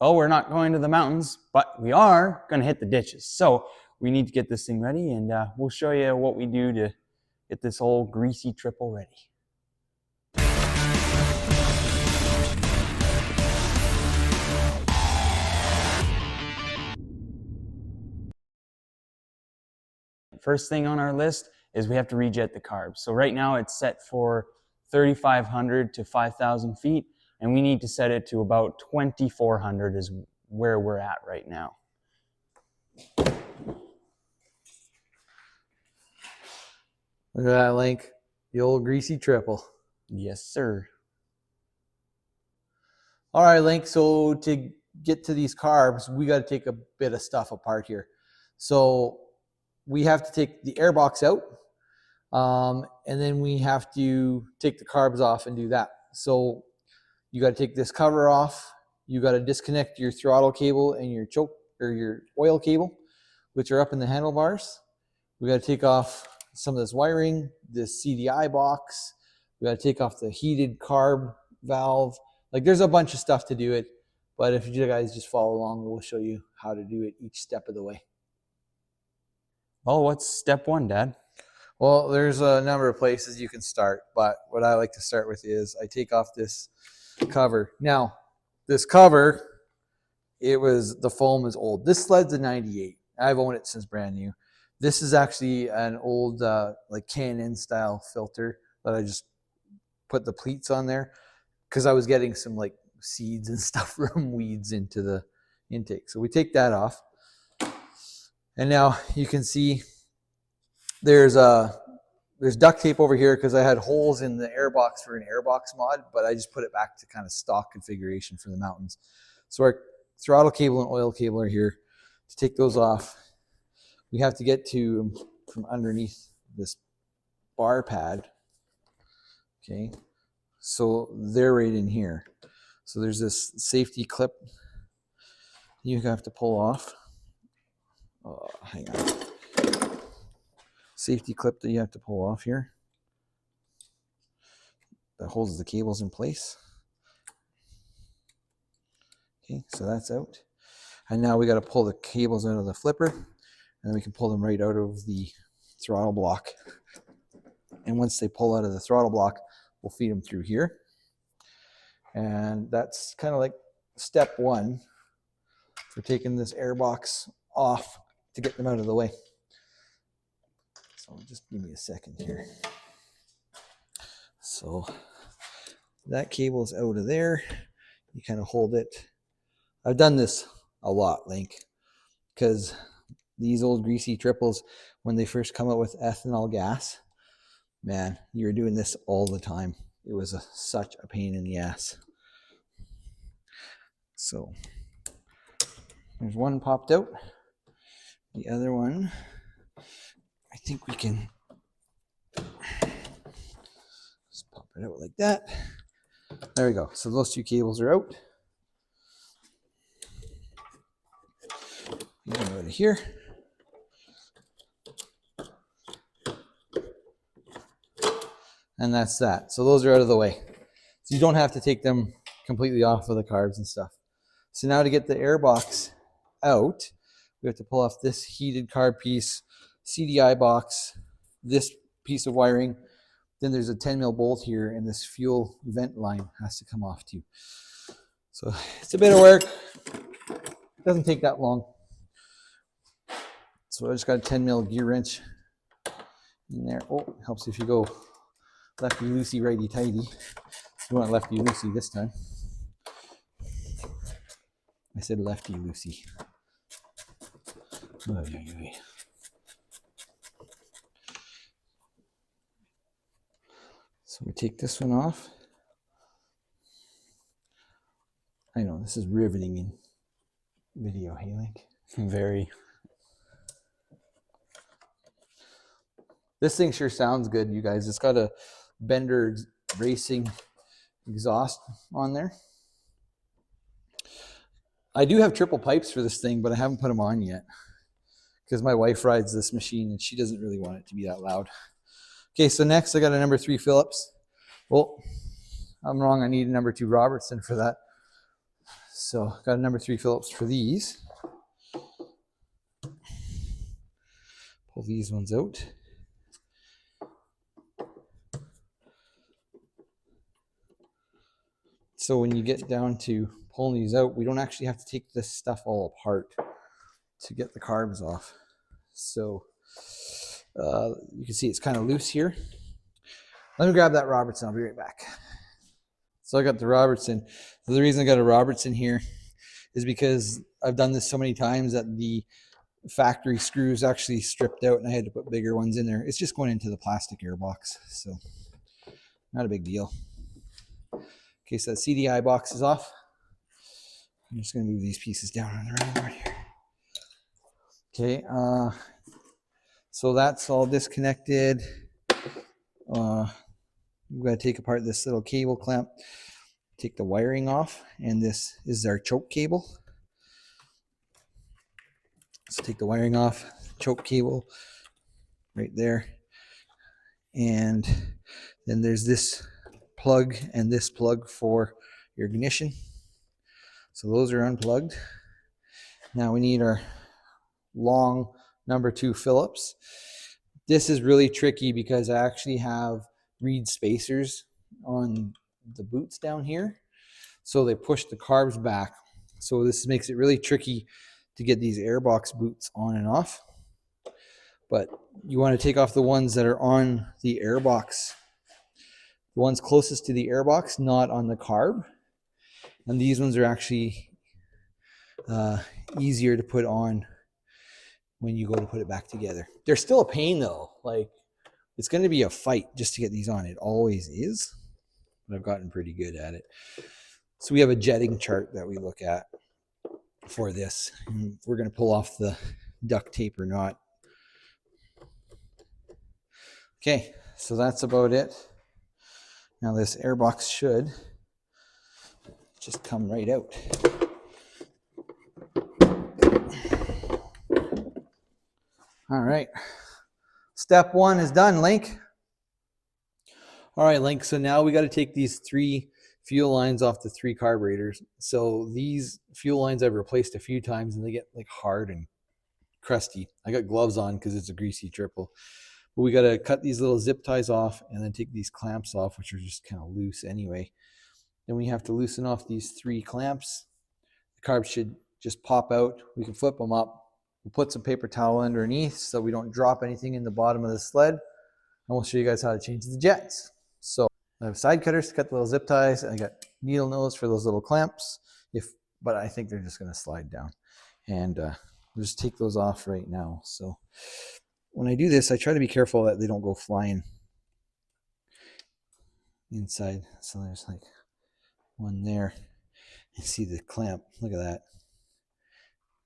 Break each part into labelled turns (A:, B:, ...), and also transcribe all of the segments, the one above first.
A: well, we're not going to the mountains, but we are going to hit the ditches. So we need to get this thing ready, and we'll show you what we do to get this old greasy triple ready. First thing on our list is we have to rejet the carbs. So right now it's set for 3,500 to 5,000 feet, and we need to set it to about 2,400 is where we're at right now.
B: Look at that, Link. The old greasy triple.
A: Yes, sir.
B: All right, Link. So to get to these carbs, we got to take a bit of stuff apart here. So we have to take the air box out, and then we have to take the carbs off and do that. So you got to take this cover off. You got to disconnect your throttle cable and your choke or your oil cable, which are up in the handlebars. We got to take off some of this wiring, this CDI box. We got to take off the heated carb valve. Like, there's a bunch of stuff to do it, but if you guys just follow along, we'll show you how to do it each step of the way.
A: Well, what's step one, Dad?
B: Well, there's a number of places you can start, but what I like to start with is I take off this cover. Now, this cover, the foam is old. This sled's a 98. I've owned it since brand new. This is actually an old like K&N style filter that I just put the pleats on there because I was getting some like seeds and stuff from weeds into the intake. So we take that off. And now you can see there's duct tape over here because I had holes in the airbox for an airbox mod, but I just put it back to kind of stock configuration for the mountains. So our throttle cable and oil cable are here. To take those off, we have to get to from underneath this bar pad. Okay, so they're right in here. So there's this safety clip you have to pull off. Oh, hang on. Safety clip that you have to pull off here that holds the cables in place. Okay, so that's out. And now we got to pull the cables out of the flipper, and then we can pull them right out of the throttle block. And once they pull out of the throttle block, we'll feed them through here. And that's kind of like step one for taking this air box off to get them out of the way. So just give me a second here. So that cable's out of there. You kind of hold it. I've done this a lot, Link, because these old greasy triples, when they first come out with ethanol gas, man, you were doing this all the time. It was such a pain in the ass. So there's one popped out. The other one, I think we can just pop it out like that. There we go. So those two cables are out. Get them out of here. And that's that. So those are out of the way. So you don't have to take them completely off of the carbs and stuff. So now to get the air box out, we have to pull off this heated carb piece, CDI box, this piece of wiring. Then there's a 10 mil bolt here, and this fuel vent line has to come off too. So it's a bit of work. It doesn't take that long. So I just got a 10 mil gear wrench in there. Oh, helps if you go lefty loosey, righty tighty. You want lefty loosey this time. I said lefty loosey. So we take this one off. I know this is riveting in video, hey Link?
A: Very.
B: This thing sure sounds good, you guys. It's got a Bender Racing exhaust on there. I do have triple pipes for this thing, but I haven't put them on yet because my wife rides this machine and she doesn't really want it to be that loud. Okay, so next I got a number 3 Phillips. Well, I'm wrong. I need a number 2 Robertson for that. So got a number 3 Phillips for these. Pull these ones out. So when you get down to pulling these out, we don't actually have to take this stuff all apart to get the carbs off. So you can see it's kind of loose here. Let me grab that Robertson. I'll be right back. So I got the Robertson. The reason I got a Robertson here is because I've done this so many times that the factory screws actually stripped out and I had to put bigger ones in there. It's just going into the plastic air box, so not a big deal. Okay, so that CDI box is off. I'm just going to move these pieces down on the running board here. Okay, so that's all disconnected. We've got to take apart this little cable clamp, take the wiring off, and this is our choke cable. So take the wiring off, choke cable right there. And then there's this plug and this plug for your ignition. So those are unplugged. Now we need our long number 2 Phillips. This is really tricky because I actually have reed spacers on the boots down here. So they push the carbs back. So this makes it really tricky to get these airbox boots on and off. But you want to take off the ones that are on the airbox, the ones closest to the airbox, not on the carb. And these ones are actually easier to put on when you go to put it back together. They're still a pain though. Like, it's going to be a fight just to get these on. It always is, but I've gotten pretty good at it. So we have a jetting chart that we look at for this. And we're going to pull off the duct tape or not. Okay, so that's about it. Now this airbox should just come right out. All right, step 1 is done, Link. All right, Link, so now we got to take these 3 fuel lines off the 3 carburetors. So these fuel lines I've replaced a few times and they get like hard and crusty. I got gloves on because it's a greasy triple. But we got to cut these little zip ties off and then take these clamps off, which are just kind of loose anyway. Then we have to loosen off these 3 clamps. The carbs should just pop out. We can flip them up. We'll put some paper towel underneath so we don't drop anything in the bottom of the sled. And we'll show you guys how to change the jets. So I have side cutters to cut the little zip ties. I got needle nose for those little clamps. But I think they're just going to slide down. And we'll just take those off right now. So when I do this, I try to be careful that they don't go flying inside. So there's like one there. You see the clamp. Look at that.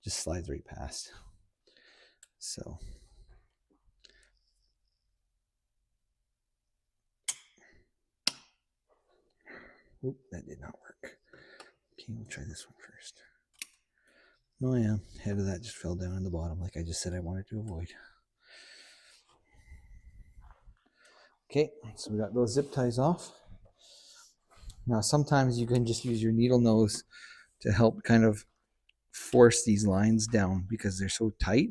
B: Just slides right past. So oop, that did not work. Okay, we'll try this one first. Oh yeah, head of that just fell down in the bottom like I just said I wanted to avoid. Okay, so we got those zip ties off. Now sometimes you can just use your needle nose to help kind of force these lines down because they're so tight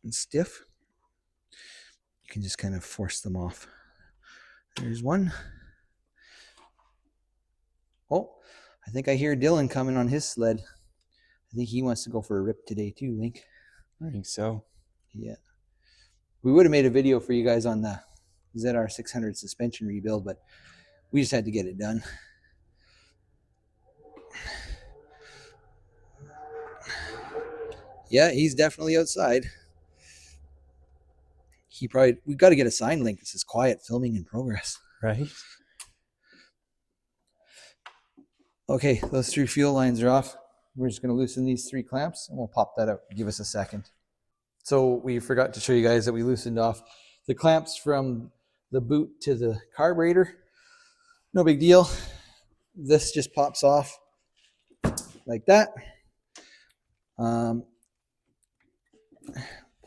B: and stiff. You can just kind of force them off. There's one. Oh, I think I hear Dylan coming on his sled. I think he wants to go for a rip today too, Link.
A: I think so.
B: Yeah. We would have made a video for you guys on the ZR 600 suspension rebuild, but we just had to get it done. Yeah, he's definitely outside. We got to get a sign, Link. This is quiet filming in progress.
A: Right?
B: Okay, those 3 fuel lines are off. We're just going to loosen these 3 clamps and we'll pop that out. Give us a second. So we forgot to show you guys that we loosened off the clamps from the boot to the carburetor. No big deal. This just pops off like that. Pull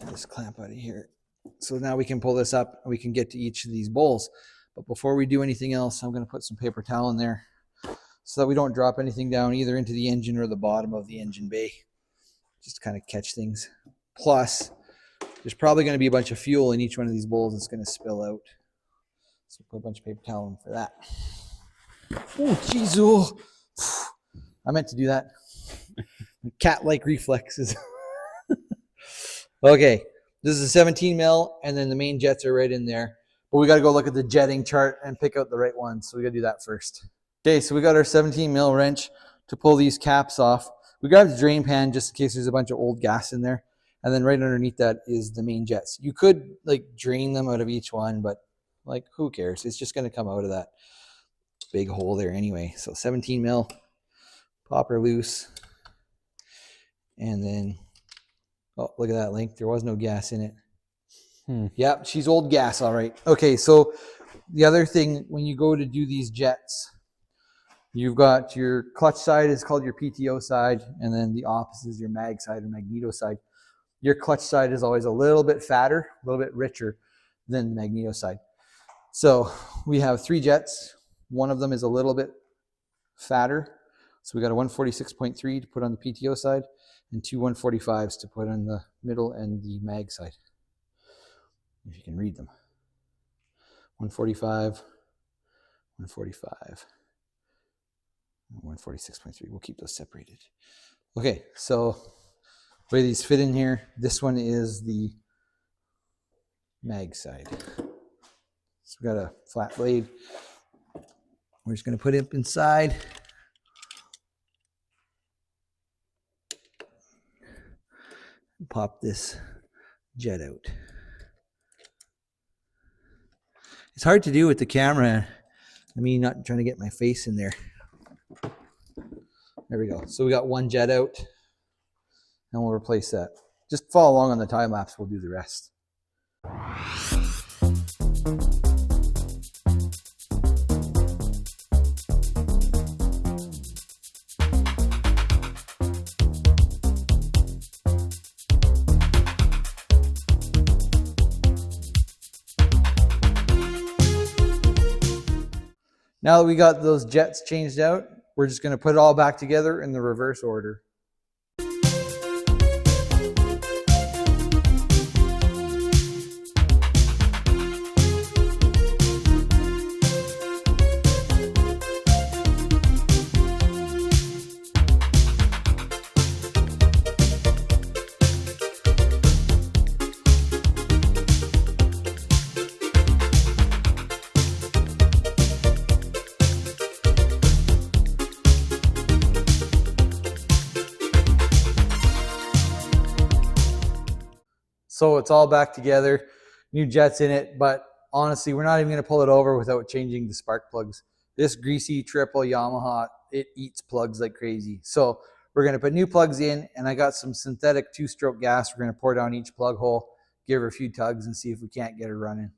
B: this clamp out of here. So now we can pull this up and we can get to each of these bowls. But before we do anything else, I'm going to put some paper towel in there so that we don't drop anything down either into the engine or the bottom of the engine bay. Just kind of catch things. Plus, there's probably going to be a bunch of fuel in each one of these bowls that's going to spill out. So put a bunch of paper towel in for that. Oh, jeez. Oh. I meant to do that. Cat-like reflexes. Okay, this is a 17 mil, and then the main jets are right in there. But we got to go look at the jetting chart and pick out the right ones. So we got to do that first. Okay, so we got our 17 mil wrench to pull these caps off. We grabbed the drain pan just in case there's a bunch of old gas in there. And then right underneath that is the main jets. You could like drain them out of each one, but like who cares? It's just going to come out of that big hole there anyway. So 17 mil, pop her loose. And then, oh, look at that link. There was no gas in it. Yep, she's old gas, all right. Okay, so the other thing, when you go to do these jets, you've got your clutch side is called your PTO side, and then the opposite is your mag side or magneto side. Your clutch side is always a little bit fatter, a little bit richer than the magneto side. So we have 3 jets. One of them is a little bit fatter. So we got a 146.3 to put on the PTO side and 2 145s to put on the middle and the mag side. If you can read them. 145, 145, 146.3. We'll keep those separated. Okay, so the way these fit in here, this one is the mag side. So we got a flat blade. We're just going to put it inside. Pop this jet out. It's hard to do with the camera. I mean, not trying to get my face in there. There we go. So we got one jet out, and we'll replace that. Just follow along on the time lapse. We'll do the rest. Now that we got those jets changed out, we're just going to put it all back together in the reverse order. So it's all back together, new jets in it, but honestly, we're not even going to pull it over without changing the spark plugs. This greasy triple Yamaha, it eats plugs like crazy. So we're going to put new plugs in, and I got some synthetic 2-stroke gas. We're going to pour down each plug hole, give her a few tugs, and see if we can't get her running.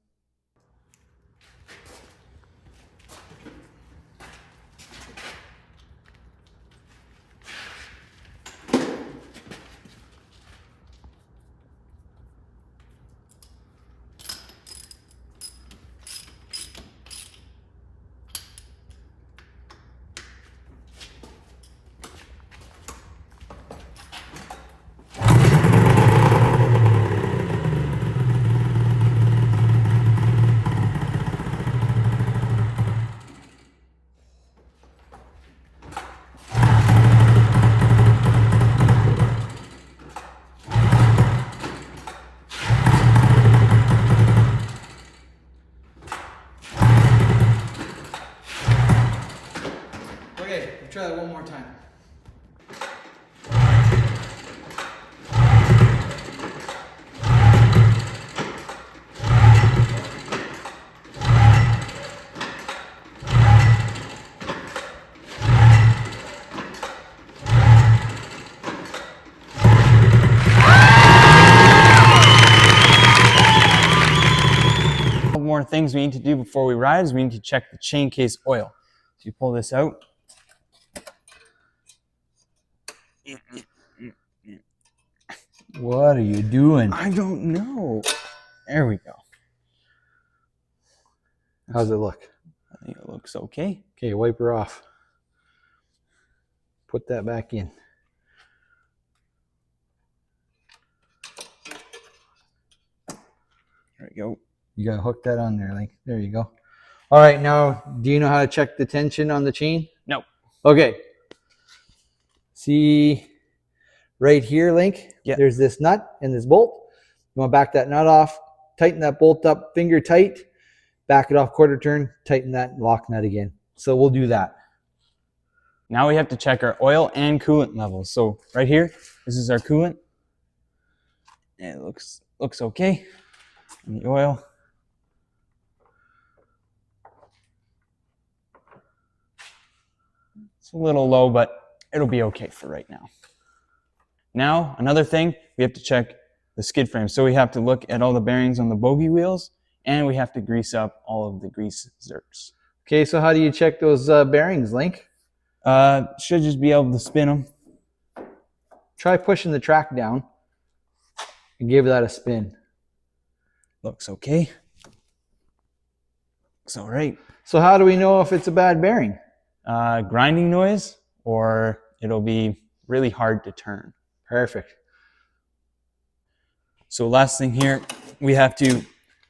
B: Okay, we'll try that one more time.
A: More things we need to do before we ride is we need to check the chain case oil. So you pull this out.
B: What are you doing?
A: I don't know. There we go.
B: How's it look?
A: I think it looks okay.
B: Okay, wipe her off. put that back in.
A: There we go.
B: You gotta hook that on there, Link. There you go. All right, now, do you know how to check the tension on the chain?
A: No.
B: Okay. See right here, Link?
A: Yeah.
B: There's this nut and this bolt. You want to back that nut off, tighten that bolt up, finger tight, back it off quarter turn, tighten that, and lock nut again. So we'll do that.
A: Now we have to check our oil and coolant levels. So right here, this is our coolant. And it looks okay. And the oil. It's a little low, but it'll be okay for right now. Now, another thing, we have to check the skid frame. So we have to look at all the bearings on the bogie wheels, and we have to grease up all of the grease zerks.
B: Okay, so how do you check those bearings, Link?
A: Should just be able to spin them.
B: Try pushing the track down and give that a spin.
A: Looks okay. Looks all right.
B: So how do we know if it's a bad bearing?
A: Grinding noise, or it'll be really hard to turn.
B: Perfect.
A: So last thing here, we have to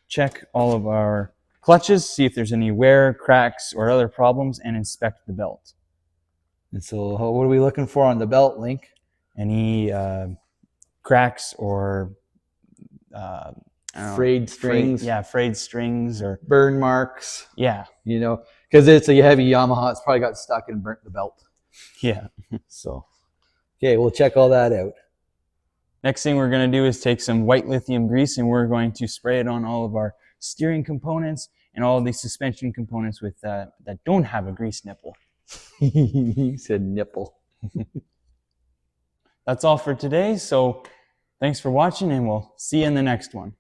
A: check all of our clutches, see if there's any wear, cracks, or other problems, and inspect the belt.
B: And so what are we looking for on the belt, Link?
A: Any cracks or
B: Frayed strings,
A: frayed strings, or
B: burn marks,
A: yeah,
B: you know, because it's a heavy Yamaha. It's probably got stuck and burnt the belt.
A: yeah.
B: So, okay, we'll check all that out.
A: Next thing we're going to do is take some white lithium grease, and we're going to spray it on all of our steering components and all of these suspension components with that don't have a grease nipple.
B: He said nipple.
A: That's all for today. So thanks for watching, and we'll see you in the next one.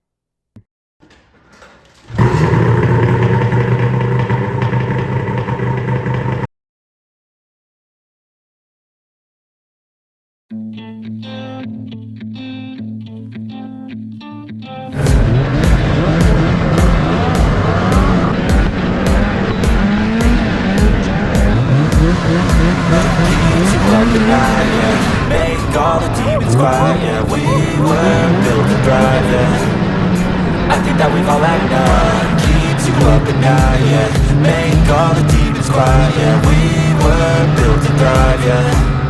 C: Make all the demons quiet, yeah. We were built to thrive, yeah. I think that we've all had enough. Keeps you up at night, yeah. Make all the demons quiet, yeah. We were built to thrive, yeah.